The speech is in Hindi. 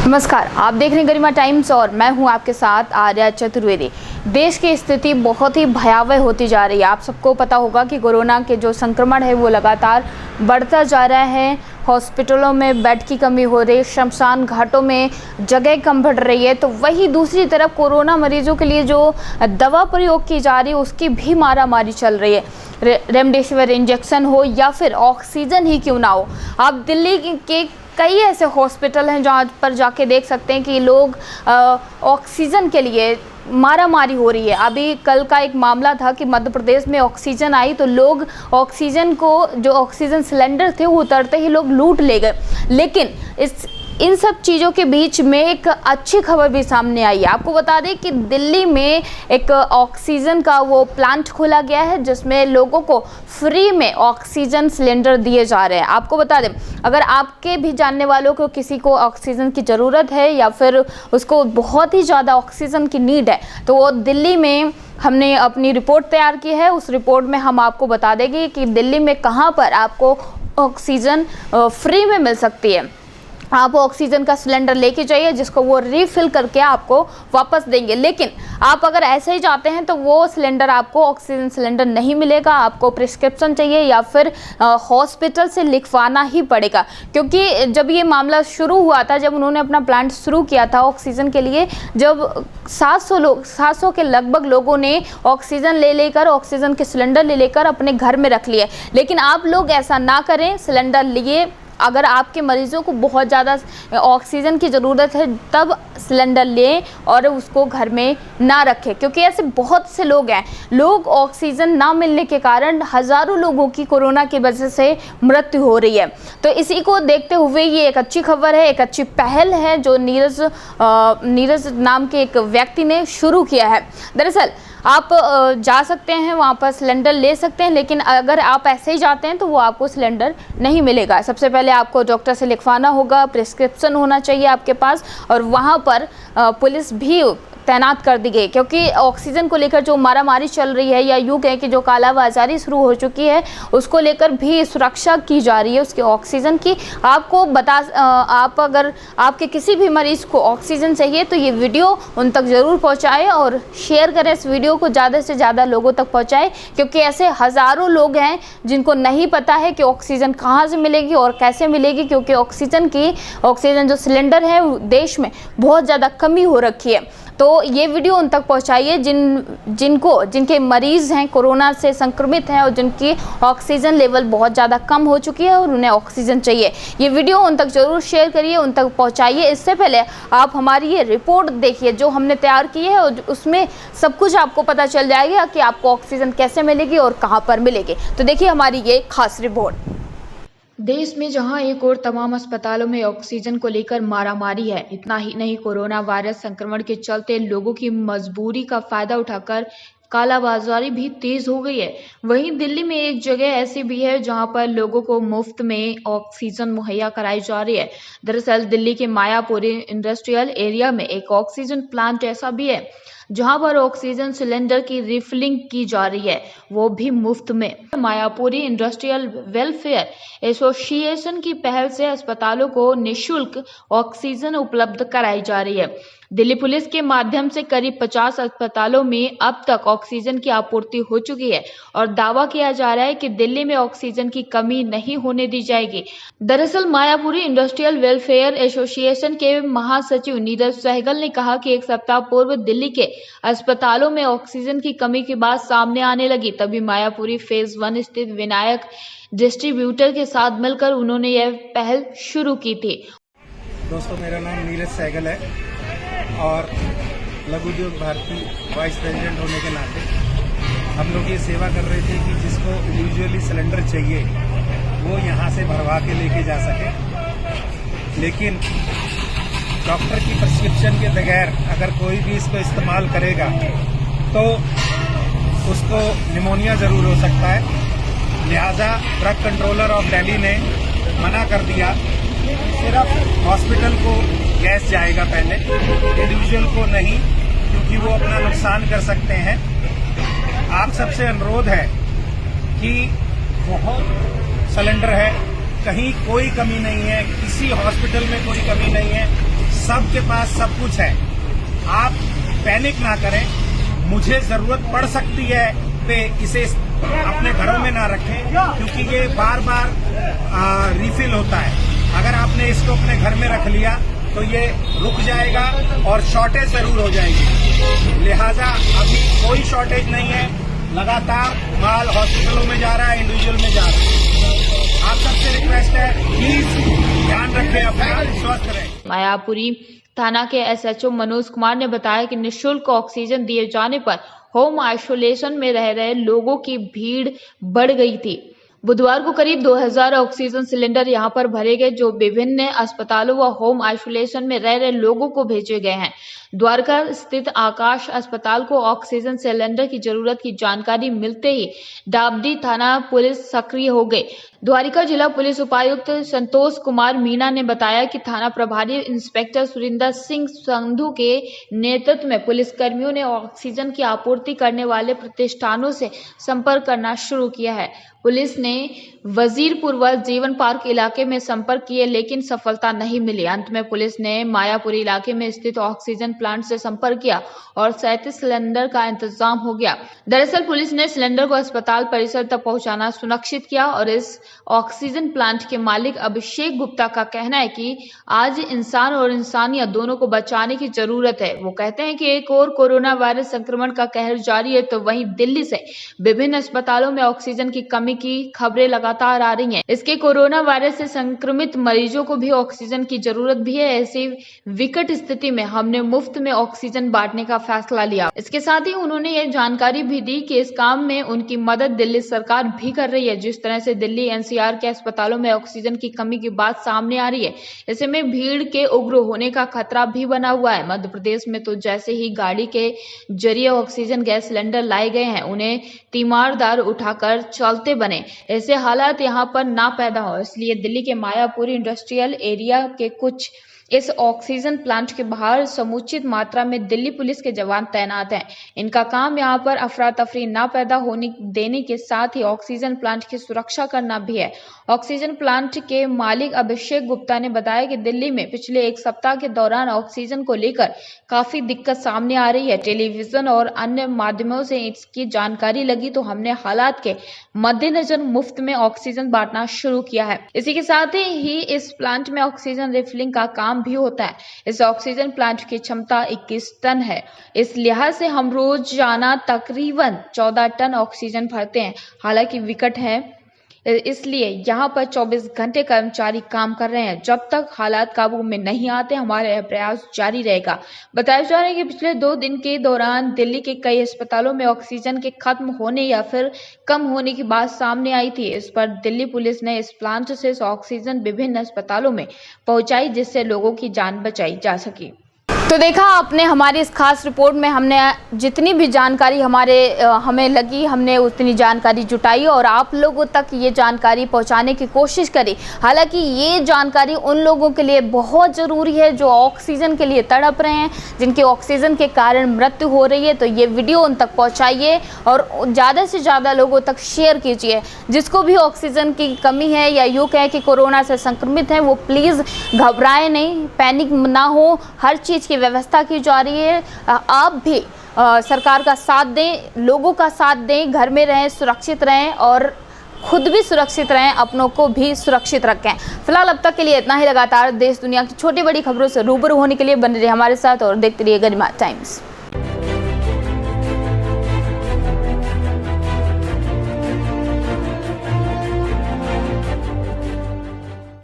नमस्कार, आप देख रहे हैं गरिमा टाइम्स और मैं हूं आपके साथ आर्या चतुर्वेदी। देश की स्थिति बहुत ही भयावह होती जा रही है। आप सबको पता होगा कि कोरोना के जो संक्रमण है वो लगातार बढ़ता जा रहा है। हॉस्पिटलों में बेड की कमी हो रही है, शमशान घाटों में जगह कम बढ़ रही है, तो वही दूसरी तरफ कोरोना मरीजों के लिए जो दवा प्रयोग की जा रही है उसकी भी मारामारी चल रही है। रेमडेसिविर इंजेक्शन हो या फिर ऑक्सीजन ही क्यों ना हो, आप दिल्ली के कई ऐसे हॉस्पिटल हैं जहाँ पर जाके देख सकते हैं कि लोग ऑक्सीजन के लिए मारामारी हो रही है। अभी कल का एक मामला था कि मध्य प्रदेश में ऑक्सीजन आई तो लोग ऑक्सीजन को, जो ऑक्सीजन सिलेंडर थे वो उतरते ही लोग लूट ले गए। लेकिन इन सब चीज़ों के बीच में एक अच्छी खबर भी सामने आई है। आपको बता दें कि दिल्ली में एक ऑक्सीजन का वो प्लांट खोला गया है जिसमें लोगों को फ्री में ऑक्सीजन सिलेंडर दिए जा रहे हैं। आपको बता दें, अगर आपके भी जानने वालों को किसी को ऑक्सीजन की ज़रूरत है या फिर उसको बहुत ही ज़्यादा ऑक्सीजन की नीड है तो वो दिल्ली में हमने अपनी रिपोर्ट तैयार की है। उस रिपोर्ट में हम आपको बता देंगे कि दिल्ली में कहाँ पर आपको ऑक्सीजन फ्री में मिल सकती है। आप ऑक्सीजन का सिलेंडर लेके जाइए जिसको वो रिफ़िल करके आपको वापस देंगे। लेकिन आप अगर ऐसे ही जाते हैं तो वो सिलेंडर, आपको ऑक्सीजन सिलेंडर नहीं मिलेगा। आपको प्रिस्क्रिप्शन चाहिए या फिर हॉस्पिटल से लिखवाना ही पड़ेगा। क्योंकि जब ये मामला शुरू हुआ था, जब उन्होंने अपना प्लांट शुरू किया था ऑक्सीजन के लिए, जब 700 के लगभग लोगों ने ऑक्सीजन लेकर ऑक्सीजन के सिलेंडर लेकर अपने घर में रख लिए। लेकिन आप लोग ऐसा ना करें। सिलेंडर लिए, अगर आपके मरीजों को बहुत ज़्यादा ऑक्सीजन की ज़रूरत है तब सिलेंडर लें और उसको घर में ना रखें। क्योंकि ऐसे बहुत से लोग हैं, लोग ऑक्सीजन ना मिलने के कारण हज़ारों लोगों की कोरोना की वजह से मृत्यु हो रही है। तो इसी को देखते हुए ये एक अच्छी खबर है, एक अच्छी पहल है जो नीरज नाम के एक व्यक्ति ने शुरू किया है। दरअसल आप जा सकते हैं, वहाँ पर सिलेंडर ले सकते हैं, लेकिन अगर आप ऐसे ही जाते हैं तो वो आपको सिलेंडर नहीं मिलेगा। सबसे पहले आपको डॉक्टर से लिखवाना होगा, प्रिस्क्रिप्शन होना चाहिए आपके पास, और वहाँ पर पुलिस भी तैनात कर दी गई। क्योंकि ऑक्सीजन को लेकर जो मारामारी चल रही है, या यूँ कहें कि जो कालाबाजारी शुरू हो चुकी है, उसको लेकर भी सुरक्षा की जा रही है उसकी ऑक्सीजन की। आपको आप अगर आपके किसी भी मरीज़ को ऑक्सीजन चाहिए तो ये वीडियो उन तक ज़रूर पहुंचाएं और शेयर करें। इस वीडियो को ज़्यादा से ज़्यादा लोगों तक पहुंचाएं, क्योंकि ऐसे हज़ारों लोग हैं जिनको नहीं पता है कि ऑक्सीजन कहाँ से मिलेगी और कैसे मिलेगी। क्योंकि ऑक्सीजन जो सिलेंडर है देश में बहुत ज़्यादा कमी हो रखी है। तो ये वीडियो उन तक पहुंचाइए जिनके मरीज़ हैं, कोरोना से संक्रमित हैं और जिनकी ऑक्सीजन लेवल बहुत ज़्यादा कम हो चुकी है और उन्हें ऑक्सीजन चाहिए। ये वीडियो उन तक ज़रूर शेयर करिए, उन तक पहुंचाइए। इससे पहले आप हमारी ये रिपोर्ट देखिए जो हमने तैयार की है, और उसमें सब कुछ आपको पता चल जाएगा कि आपको ऑक्सीजन कैसे मिलेगी और कहाँ पर मिलेगी। तो देखिए हमारी ये खास रिपोर्ट। देश में जहां एक और तमाम अस्पतालों में ऑक्सीजन को लेकर मारामारी है, इतना ही नहीं कोरोना वायरस संक्रमण के चलते लोगों की मजबूरी का फायदा उठाकर कालाबाजारी भी तेज हो गई है। वहीं दिल्ली में एक जगह ऐसी भी है जहां पर लोगों को मुफ्त में ऑक्सीजन मुहैया कराई जा रही है। दरअसल दिल्ली के मायापुरी इंडस्ट्रियल एरिया में एक ऑक्सीजन प्लांट ऐसा भी है जहां पर ऑक्सीजन सिलेंडर की रिफिलिंग की जा रही है, वो भी मुफ्त में। मायापुरी इंडस्ट्रियल वेलफेयर एसोसिएशन की पहल से अस्पतालों को निःशुल्क ऑक्सीजन उपलब्ध कराई जा रही है। दिल्ली पुलिस के माध्यम से करीब 50 अस्पतालों में अब तक ऑक्सीजन की आपूर्ति हो चुकी है और दावा किया जा रहा है कि दिल्ली में ऑक्सीजन की कमी नहीं होने दी जाएगी। दरअसल मायापुरी इंडस्ट्रियल वेलफेयर एसोसिएशन के महासचिव नीरज सहगल ने कहा कि एक सप्ताह पूर्व दिल्ली के अस्पतालों में ऑक्सीजन की कमी की बात सामने आने लगी, तभी मायापुरी फेज 1 स्थित विनायक डिस्ट्रीब्यूटर के साथ मिलकर उन्होंने यह पहल शुरू की थी। दोस्तों, मेरा नाम नीरज सहगल है और लघु उद्योग भारती वाइस प्रेसिडेंट होने के नाते हम लोग ये सेवा कर रहे थे कि जिसको इंडिविजुअली सिलेंडर चाहिए वो यहाँ से भरवा के लेके जा सके। लेकिन डॉक्टर की प्रिस्क्रिप्शन के बगैर अगर कोई भी इसको इस्तेमाल करेगा तो उसको निमोनिया ज़रूर हो सकता है। लिहाजा ड्रग कंट्रोलर ऑफ दिल्ली ने मना कर दिया, सिर्फ हॉस्पिटल को गैस जाएगा पहले, इंडिविजुअल को नहीं, क्योंकि वो अपना नुकसान कर सकते हैं। आप सबसे अनुरोध है कि बहुत सिलेंडर है, कहीं कोई कमी नहीं है, किसी हॉस्पिटल में कोई कमी नहीं है। सबके पास सब कुछ है, आप पैनिक ना करें। मुझे जरूरत पड़ सकती है पे इसे अपने घरों में ना रखें, क्योंकि ये बार बार रिफिल होता है। अगर आपने इसको अपने घर में रख लिया तो ये रुक जाएगा और शॉर्टेज जरूर हो जाएगी। लिहाजा अभी कोई शॉर्टेज नहीं है, लगातार माल हॉस्पिटलों में जा रहा है, इंडिविजुअल में जा रहा है। आप सबसे रिक्वेस्ट है, प्लीज ध्यान रखें, अपना स्वस्थ रहें। मायापुरी थाना के एसएचओ मनोज कुमार ने बताया कि निःशुल्क ऑक्सीजन दिए जाने पर होम आइसोलेशन में रह रहे लोगों की भीड़ बढ़ गई थी। बुधवार को करीब 2000 ऑक्सीजन सिलेंडर यहां पर भरे गए, जो विभिन्न अस्पतालों व होम आइसोलेशन में रह रहे लोगों को भेजे गए हैं। द्वारका स्थित आकाश अस्पताल को ऑक्सीजन सिलेंडर की जरूरत की जानकारी मिलते ही डाबडी थाना पुलिस सक्रिय हो गई। द्वारिका जिला पुलिस उपायुक्त संतोष कुमार मीणा ने बताया कि थाना प्रभारी इंस्पेक्टर सुरिंदर सिंह संधू के नेतृत्व में पुलिस कर्मियों ने ऑक्सीजन की आपूर्ति करने वाले प्रतिष्ठानों से संपर्क करना शुरू किया है। पुलिस ने वजीरपुर व जीवन पार्क इलाके में संपर्क किए, लेकिन सफलता नहीं मिली। अंत में पुलिस ने मायापुरी इलाके में स्थित ऑक्सीजन प्लांट से संपर्क किया और 37 सिलेंडर का इंतजाम हो गया। दरअसल पुलिस ने सिलेंडर को अस्पताल परिसर तक पहुंचाना सुनिश्चित किया और इस ऑक्सीजन प्लांट के मालिक अभिषेक गुप्ता का कहना है कि आज इंसान और इंसानियत दोनों को बचाने की जरूरत है। वो कहते हैं कि एक और कोरोना वायरस संक्रमण का कहर जारी है, तो वहीं दिल्ली से विभिन्न अस्पतालों में ऑक्सीजन की कमी की खबरें लगातार आ रही हैं। इसके कोरोना वायरस से संक्रमित मरीजों को भी ऑक्सीजन की जरूरत भी है। ऐसी विकट स्थिति में हमने मुफ्त में ऑक्सीजन बांटने का फैसला लिया। इसके साथ ही उन्होंने ये जानकारी भी दी कि इस काम में उनकी मदद दिल्ली सरकार भी कर रही है। जिस तरह से दिल्ली एनसीआर के अस्पतालों में ऑक्सीजन की कमी की बात सामने आ रही है, ऐसे में भीड़ के उग्र होने का खतरा भी बना हुआ है। मध्य प्रदेश में तो जैसे ही गाड़ी के जरिए ऑक्सीजन गैस सिलेंडर लाए गए हैं, उन्हें तीमारदार उठाकर चलते बने। ऐसे हालात यहाँ पर ना पैदा हो, इसलिए दिल्ली के मायापुरी इंडस्ट्रियल एरिया के कुछ इस ऑक्सीजन प्लांट के बाहर समुचित मात्रा में दिल्ली पुलिस के जवान तैनात हैं। इनका काम यहाँ पर अफरा तफरी ना पैदा होने देने के साथ ही ऑक्सीजन प्लांट की सुरक्षा करना भी है। ऑक्सीजन प्लांट के मालिक अभिषेक गुप्ता ने बताया कि दिल्ली में पिछले एक सप्ताह के दौरान ऑक्सीजन को लेकर काफी दिक्कत सामने आ रही है। टेलीविजन और अन्य माध्यमों से इसकी जानकारी लगी तो हमने हालात के मद्देनजर मुफ्त में ऑक्सीजन बांटना शुरू किया है। इसी के साथ ही इस प्लांट में ऑक्सीजन रिफिलिंग का काम भी होता है। इस ऑक्सीजन प्लांट की क्षमता 21 टन है। इस लिहाज से हम रोजाना तकरीबन 14 टन ऑक्सीजन भरते हैं। हालांकि विकट है, इसलिए यहाँ पर 24 घंटे कर्मचारी काम कर रहे हैं। जब तक हालात काबू में नहीं आते, हमारा यह प्रयास जारी रहेगा। बताया जा रहा है कि पिछले 2 दिन के दौरान दिल्ली के कई अस्पतालों में ऑक्सीजन के खत्म होने या फिर कम होने की बात सामने आई थी। इस पर दिल्ली पुलिस ने इस प्लांट से ऑक्सीजन विभिन्न अस्पतालों में पहुंचाई, जिससे लोगों की जान बचाई जा सकी। तो देखा आपने हमारी इस खास रिपोर्ट में हमने जितनी भी जानकारी हमें लगी, हमने उतनी जानकारी जुटाई और आप लोगों तक ये जानकारी पहुंचाने की कोशिश करी। हालांकि ये जानकारी उन लोगों के लिए बहुत ज़रूरी है जो ऑक्सीजन के लिए तड़प रहे हैं, जिनकी ऑक्सीजन के कारण मृत्यु हो रही है। तो ये वीडियो उन तक पहुँचाइए और ज़्यादा से ज़्यादा लोगों तक शेयर कीजिए। जिसको भी ऑक्सीजन की कमी है या यूँ कहें कि कोरोना से संक्रमित है, वो प्लीज़ घबराएं नहीं, पैनिक ना हो। हर चीज़ की व्यवस्था की जा रही है। आप भी सरकार का साथ दें, लोगों का साथ दें, घर में रहें, सुरक्षित रहें और खुद भी सुरक्षित रहें, अपनों को भी सुरक्षित रखें। फिलहाल अब तक के लिए इतना ही। लगातार देश दुनिया की छोटी बड़ी खबरों से रूबरू होने के लिए बने रहिए हमारे साथ और देखते रहिए गरिमा टाइम्स।